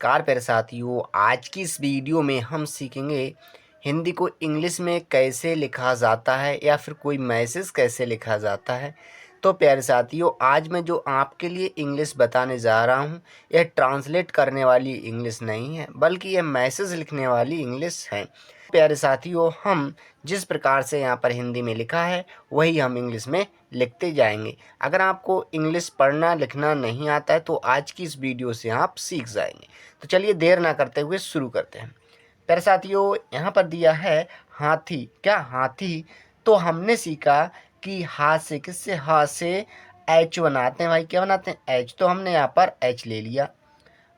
नमस्कार प्यारे साथियों। आज की इस वीडियो में हम सीखेंगे हिंदी को इंग्लिश में कैसे लिखा जाता है या फिर कोई मैसेज कैसे लिखा जाता है। तो प्यारे साथियों, आज मैं जो आपके लिए इंग्लिश बताने जा रहा हूँ यह ट्रांसलेट करने वाली इंग्लिश नहीं है, बल्कि यह मैसेज लिखने वाली इंग्लिश है। प्यारे साथियों, हम जिस प्रकार से यहाँ पर हिंदी में लिखा है वही हम इंग्लिश में लिखते जाएंगे। अगर आपको इंग्लिश पढ़ना लिखना नहीं आता है तो आज की इस वीडियो से आप सीख जाएंगे। तो चलिए देर ना करते हुए शुरू करते हैं। प्यारे साथियों, यहाँ पर दिया है हाथी। क्या हाथी? तो हमने सीखा कि हाथ से, किससे? हाथ से एच बनाते हैं भाई। क्या बनाते हैं? एच। तो हमने यहाँ पर एच ले लिया।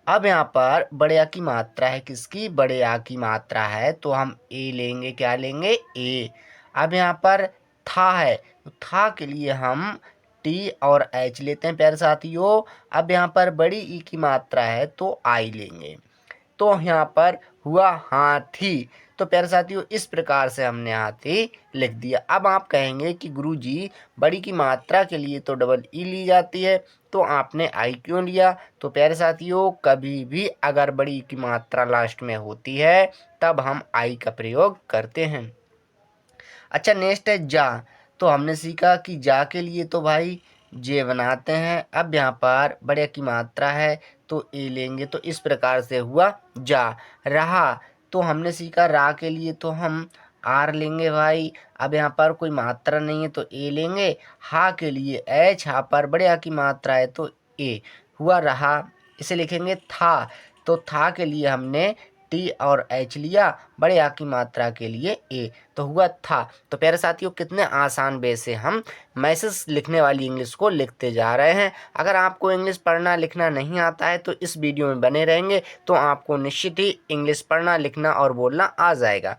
अब यहाँ पर बड़े आ की मात्रा है। किसकी? बड़े आ की मात्रा है, तो हम ए लेंगे। क्या लेंगे? ए। अब यहाँ पर था है, तो था के लिए हम टी और एच लेते हैं प्यारे साथियों। अब यहाँ पर बड़ी ई की मात्रा है तो आई लेंगे। तो यहाँ पर हुआ हाथी। तो प्यारे साथियों, इस प्रकार से हमने हाथी लिख दिया। अब आप कहेंगे कि गुरुजी बड़ी की मात्रा के लिए तो डबल ई ली जाती है, तो आपने आई क्यों लिया? तो प्यारे साथियों, कभी भी अगर बड़ी की मात्रा लास्ट में होती है तब हम आई का प्रयोग करते हैं। अच्छा, नेक्स्ट है जा। तो हमने सीखा कि जा के लिए तो भाई जे बनाते हैं। अब यहाँ पर बड़े की मात्रा है तो ए लेंगे। तो इस प्रकार से हुआ जा। रहा, तो हमने सीखा रा के लिए तो हम आर लेंगे भाई। अब यहाँ पर कोई मात्रा नहीं है तो ए लेंगे। हा के लिए एच, हा पर बड़े आ की मात्रा है तो ए, हुआ रहा। इसे लिखेंगे था। तो था के लिए हमने टी और एच लिया, बड़े आ की मात्रा के लिए ए, तो हुआ था। तो प्यारे साथियों, कितने आसान वे से हम मैसेज लिखने वाली इंग्लिश को लिखते जा रहे हैं। अगर आपको इंग्लिश पढ़ना लिखना नहीं आता है तो इस वीडियो में बने रहेंगे तो आपको निश्चित ही इंग्लिश पढ़ना लिखना और बोलना आ जाएगा।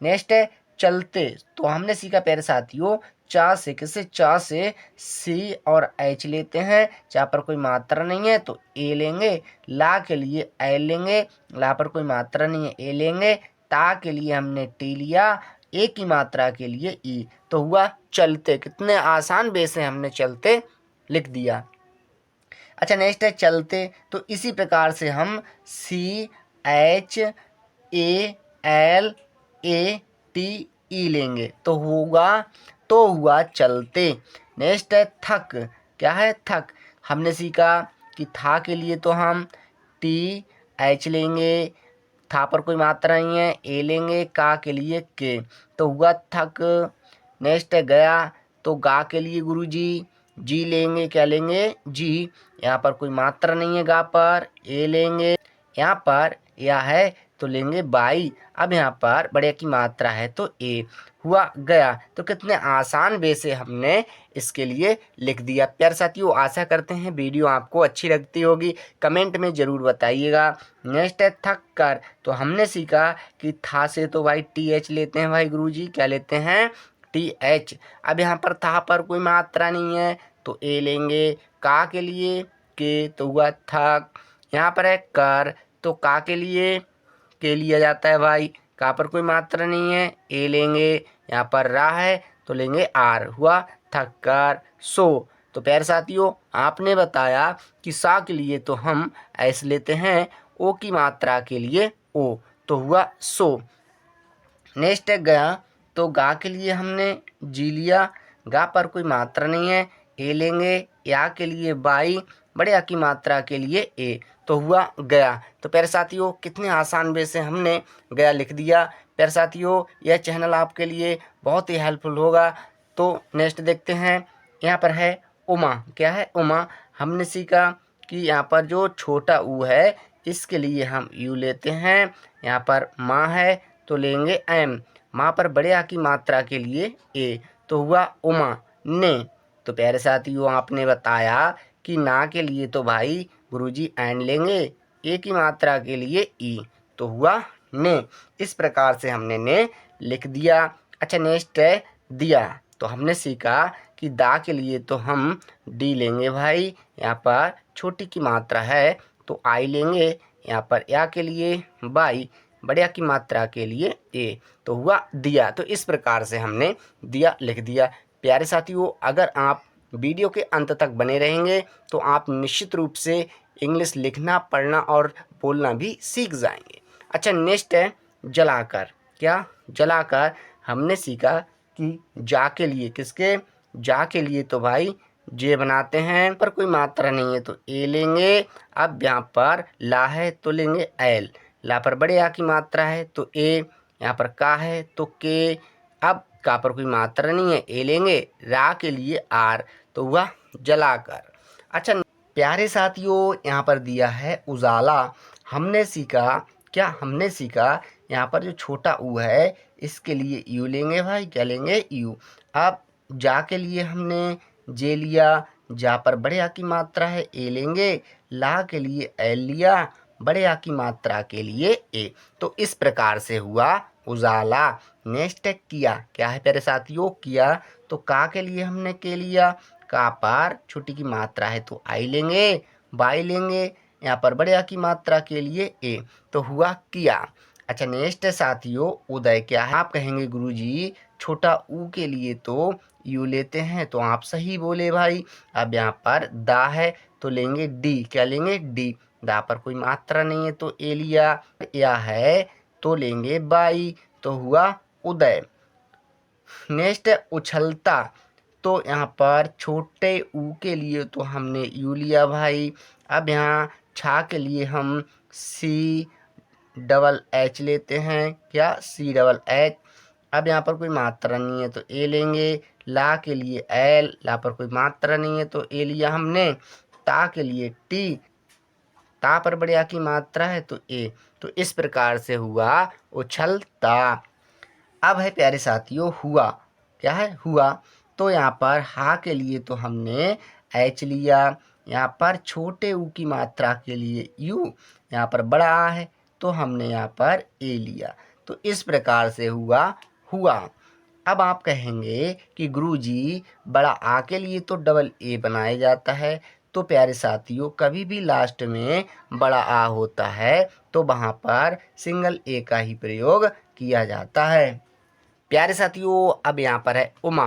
नेक्स्ट है चलते। तो हमने सीखा प्यारे साथियों चा से, किससे? चा से सी और एच लेते हैं। चा पर कोई मात्रा नहीं है तो ए लेंगे। ला के लिए एल लेंगे। ला पर कोई मात्रा नहीं है, ए लेंगे। ता के लिए हमने टी लिया। ए की मात्रा के लिए ई, तो हुआ चलते। कितने आसान वे से हमने चलते लिख दिया। अच्छा, नेक्स्ट है चलते। तो इसी प्रकार से हम C H A L A T E लेंगे तो हुआ चलते। नेक्स्ट है थक। क्या है? थक। हमने सीखा कि था के लिए तो हम टी एच लेंगे। था पर कोई मात्रा नहीं है, ए लेंगे। का के लिए के, तो हुआ थक। नेक्स्ट है गया। तो गा के लिए गुरुजी जी लेंगे। क्या लेंगे? जी। यहाँ पर कोई मात्रा नहीं है गा पर, ए लेंगे। यहाँ पर या है तो लेंगे बाई। अब यहाँ पर बड़े की मात्रा है तो ए, हुआ गया। तो कितने आसान वे से हमने इसके लिए लिख दिया। प्यारे साथियों, आशा करते हैं वीडियो आपको अच्छी लगती होगी। कमेंट में ज़रूर बताइएगा। नेक्स्ट है थक कर। तो हमने सीखा कि था से तो भाई टी एच लेते हैं भाई गुरुजी। क्या लेते हैं? T H. अब यहाँ पर था पर कोई मात्रा नहीं है तो ए लेंगे। का के लिए के, तो हुआ थक। यहाँ पर है कर, तो का के लिए के लिया जाता है भाई। का पर कोई मात्रा नहीं है, ए लेंगे। यहाँ पर रा है तो लेंगे आर, हुआ थक्कर सो। तो प्यारे साथियों, आपने बताया कि सा के लिए तो हम एस लेते हैं, ओ की मात्रा के लिए ओ, तो हुआ सो। नेक्स्ट है गया। तो गा के लिए हमने जी लिया। गा पर कोई मात्रा नहीं है, ए लेंगे। या के लिए बाई, बड़े आ की मात्रा के लिए ए, तो हुआ गया। तो प्यारे साथियों, कितने आसान वे से हमने गया लिख दिया। प्यारे साथियों, यह चैनल आपके लिए बहुत ही हेल्पफुल होगा। तो नेक्स्ट देखते हैं। यहाँ पर है उमा। क्या है? उमा। हमने सीखा कि यहाँ पर जो छोटा ऊ है इसके लिए हम यू लेते हैं। यहाँ पर माँ है तो लेंगे एम। माँ पर बड़े आ की मात्रा के लिए ए, तो हुआ उमा ने। तो प्यारे साथियों, आपने बताया कि ना के लिए तो भाई गुरुजी एन लेंगे। ए की मात्रा के लिए ई, तो हुआ ने। इस प्रकार से हमने ने लिख दिया। अच्छा, नेक्स्ट है दिया। तो हमने सीखा कि दा के लिए तो हम डी लेंगे भाई। यहाँ पर छोटी की मात्रा है तो आई लेंगे। यहाँ पर या के लिए बाई, बड़े की मात्रा के लिए ए, तो हुआ दिया। तो इस प्रकार से हमने दिया लिख दिया। प्यारे साथियों, अगर आप वीडियो के अंत तक बने रहेंगे तो आप निश्चित रूप से इंग्लिश लिखना, पढ़ना और बोलना भी सीख जाएंगे। अच्छा, नेक्स्ट है जलाकर। क्या? जलाकर हमने सीखा कि जा के लिए, किसके? जा के लिए तो भाई जे बनाते हैं, पर कोई मात्रा नहीं है तो ए लेंगे। अब यहाँ पर ला है तो लेंगे एल, ला पर बड़े आ की मात्रा है तो ए, यहाँ पर का है तो के। अब का पर कोई मात्रा नहीं है, ए लेंगे, रा के लिए आर, तो हुआ जलाकर। अच्छा प्यारे साथियों, यहाँ पर दिया है उजाला। हमने सीखा, क्या हमने सीखा, यहाँ पर जो छोटा ऊ है इसके लिए यू लेंगे भाई, क्या लेंगे? यू। अब जा के लिए हमने जे लिया, जा पर बड़े आ की मात्रा है ए लेंगे, ला के लिए एल लिया, बड़े आ की मात्रा के लिए ए। तो इस प्रकार से हुआ उजाला। नेक्स्ट है किया। क्या है प्यारे साथियों? किया। तो का के लिए हमने के लिया, का पर छोटी की मात्रा है तो आई लेंगे, बाई लेंगे, यहाँ पर बड़े आ की मात्रा के लिए ए, तो हुआ किया। अच्छा नेक्स्ट है साथियों उदय। क्या है? आप कहेंगे गुरुजी छोटा ऊ के लिए तो यू लेते हैं, तो आप सही बोले भाई। अब यहाँ पर दा है तो लेंगे डी, क्या लेंगे? डी। दा पर कोई मात्रा नहीं है तो ए लिया, या है तो लेंगे बाई, तो हुआ उदय। नेक्स्ट है उछलता। तो यहाँ पर छोटे ऊ के लिए तो हमने यू लिया भाई। अब यहाँ छा के लिए हम सी डबल एच लेते हैं, क्या? C double H. अब यहाँ पर कोई मात्रा नहीं है तो ए लेंगे, ला के लिए एल, ला पर कोई मात्रा नहीं है तो ए लिया हमने, ता के लिए टी, ता पर बड़े आ की मात्रा है तो ए। तो इस प्रकार से हुआ उछलता। अब है प्यारे साथियों हुआ। क्या है? हुआ। तो यहाँ पर हा के लिए तो हमने एच लिया, यहाँ पर छोटे ऊ की मात्रा के लिए यू, यहाँ पर बड़ा आ है तो हमने यहाँ पर ए लिया। तो इस प्रकार से हुआ हुआ। अब आप कहेंगे कि गुरुजी बड़ा आ के लिए तो डबल ए बनाया जाता है, तो प्यारे साथियों कभी भी लास्ट में बड़ा आ होता है तो वहाँ पर सिंगल ए का ही प्रयोग किया जाता है। प्यारे साथियों अब यहाँ पर है उमा।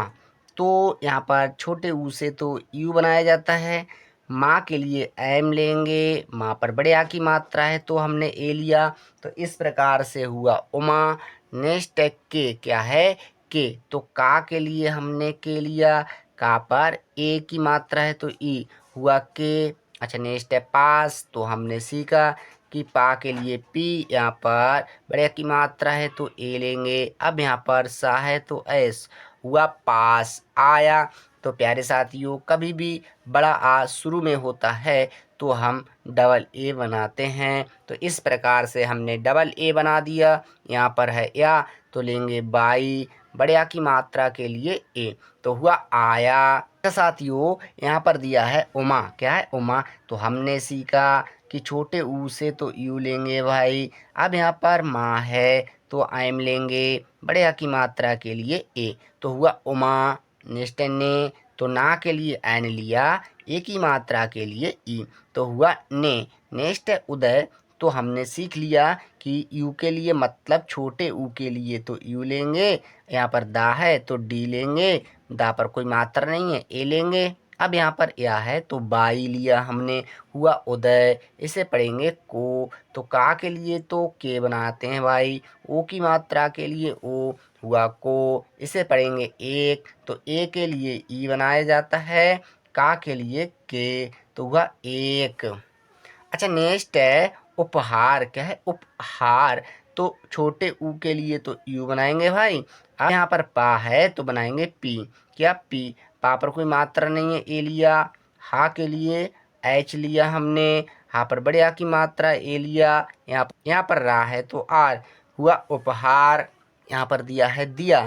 तो यहाँ पर छोटे ऊ से तो यू बनाया जाता है, माँ के लिए एम लेंगे, माँ पर बड़े आ की मात्रा है तो हमने ए लिया, तो इस प्रकार से हुआ उमा। नेक्स्ट है के। क्या है? के। तो का के लिए हमने के लिया, का पर ए की मात्रा है तो ई, हुआ के। अच्छा नेक्स्ट है पास। तो हमने सीखा कि पा के लिए पी, यहाँ पर बड़े की मात्रा है तो ए लेंगे। अब यहाँ पर सा है तो एस, हुआ पास आया। तो प्यारे साथियों कभी भी बड़ा आ शुरू में होता है तो हम डबल ए बनाते हैं, तो इस प्रकार से हमने डबल ए बना दिया। यहाँ पर है या तो लेंगे बाई, बड़े आ की मात्रा के लिए ए, तो हुआ आया। साथियों यहाँ पर दिया है उमा। क्या है? उमा। तो हमने सीखा कि छोटे ऊ से तो यू लेंगे भाई। अब यहाँ पर माँ है तो एम लेंगे, बड़े आ की मात्रा के लिए ए, तो हुआ उमा। नेक्स्ट ने। तो ना के लिए एन लिया, ए की मात्रा के लिए ई, तो हुआ ने। नेक्स्ट है उदय। तो हमने सीख लिया कि यू के लिए मतलब छोटे ऊ के लिए तो यू लेंगे, यहाँ पर दा है तो डी लेंगे, दा पर कोई मात्रा नहीं है ए लेंगे। अब यहाँ पर या है तो बाई लिया हमने, हुआ उदय। इसे पढ़ेंगे को। तो का के लिए तो के बनाते हैं भाई, ओ की मात्रा के लिए ओ, हुआ को। इसे पढ़ेंगे एक। तो ए के लिए ई बनाया जाता है, का के लिए के, तो हुआ एक। अच्छा नेक्स्ट है उपहार। क्या है? उपहार। तो छोटे ऊ के लिए तो यू बनाएंगे भाई। अब यहाँ पर पा है तो बनाएंगे पी। क्या? पी। पा पर कोई मात्रा नहीं है ए लिया, हा के लिए एच लिया हमने, हा पर बड़े आ की मात्रा ए लिया, यहाँ पर रा है तो आर, हुआ उपहार। यहाँ पर दिया है दिया।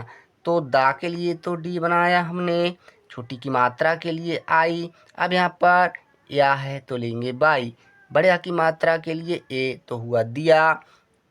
तो दा के लिए तो डी बनाया हमने, छोटी की मात्रा के लिए आई। अब यहाँ पर या है तो लेंगे बाई, बड़े आ की मात्रा के लिए ए, तो हुआ दिया।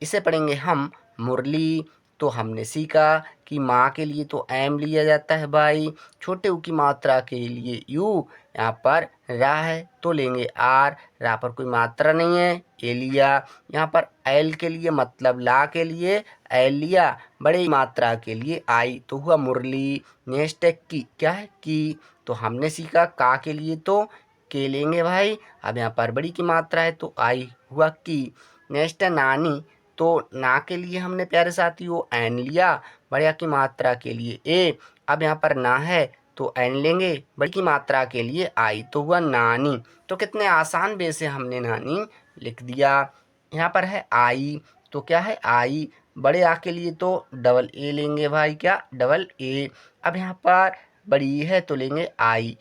इसे पढ़ेंगे हम मुरली। तो हमने सीखा कि माँ के लिए तो एम लिया जाता है भाई, छोटे ऊ की मात्रा के लिए यू, यहाँ पर रा है तो लेंगे आर, रा पर कोई मात्रा नहीं है ए लिया। यहाँ पर एल के लिए मतलब ला के लिए एल लिया, बड़े मात्रा के लिए आई, तो हुआ मुरली। नेक्स्ट है की। क्या है? की। तो हमने सीखा का के लिए तो के लेंगे भाई। अब यहाँ पर बड़ी की मात्रा है तो आई हुआ की। नेक्स्ट है नानी, तो ना के लिए हमने प्यारे साथियों एन लिया, बढ़िया की मात्रा के लिए ए। अब यहाँ पर ना है तो एन लेंगे, बड़ी की मात्रा के लिए आई, तो हुआ नानी। तो कितने आसान वे से हमने नानी लिख दिया। यहाँ पर है आई, तो क्या है आई, बड़े आ के लिए तो डबल ए लेंगे भाई, क्या डबल ए। अब यहाँ पर बड़ी है तो लेंगे आई,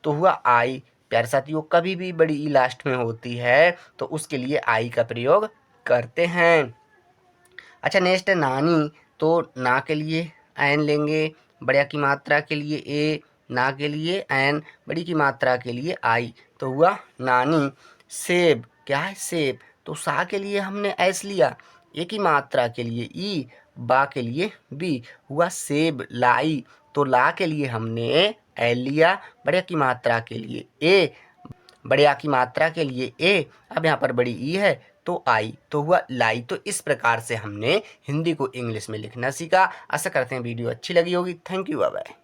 तो हुआ आई। प्यारे साथियों कभी भी बड़ी ई लास्ट में होती है तो उसके लिए आई का प्रयोग करते हैं। अच्छा नेक्स्ट है नानी, तो ना के लिए एन लेंगे, बढ़िया की मात्रा के लिए ए, ना के लिए एन, बड़ी की मात्रा के लिए आई, तो हुआ नानी। सेब, क्या है सेब, तो सा के लिए हमने एस लिया, ए की मात्रा के लिए ई, बा के लिए बी, हुआ सेब लाई। तो ला के लिए हमने एल लिया, बढ़िया की मात्रा के लिए ए, बढ़िया की मात्रा के लिए ए। अब यहाँ पर बड़ी ई है तो आई, तो हुआ लाई। तो इस प्रकार से हमने हिंदी को इंग्लिश में लिखना सीखा। आशा करते हैं वीडियो अच्छी लगी होगी। Thank you, bye bye.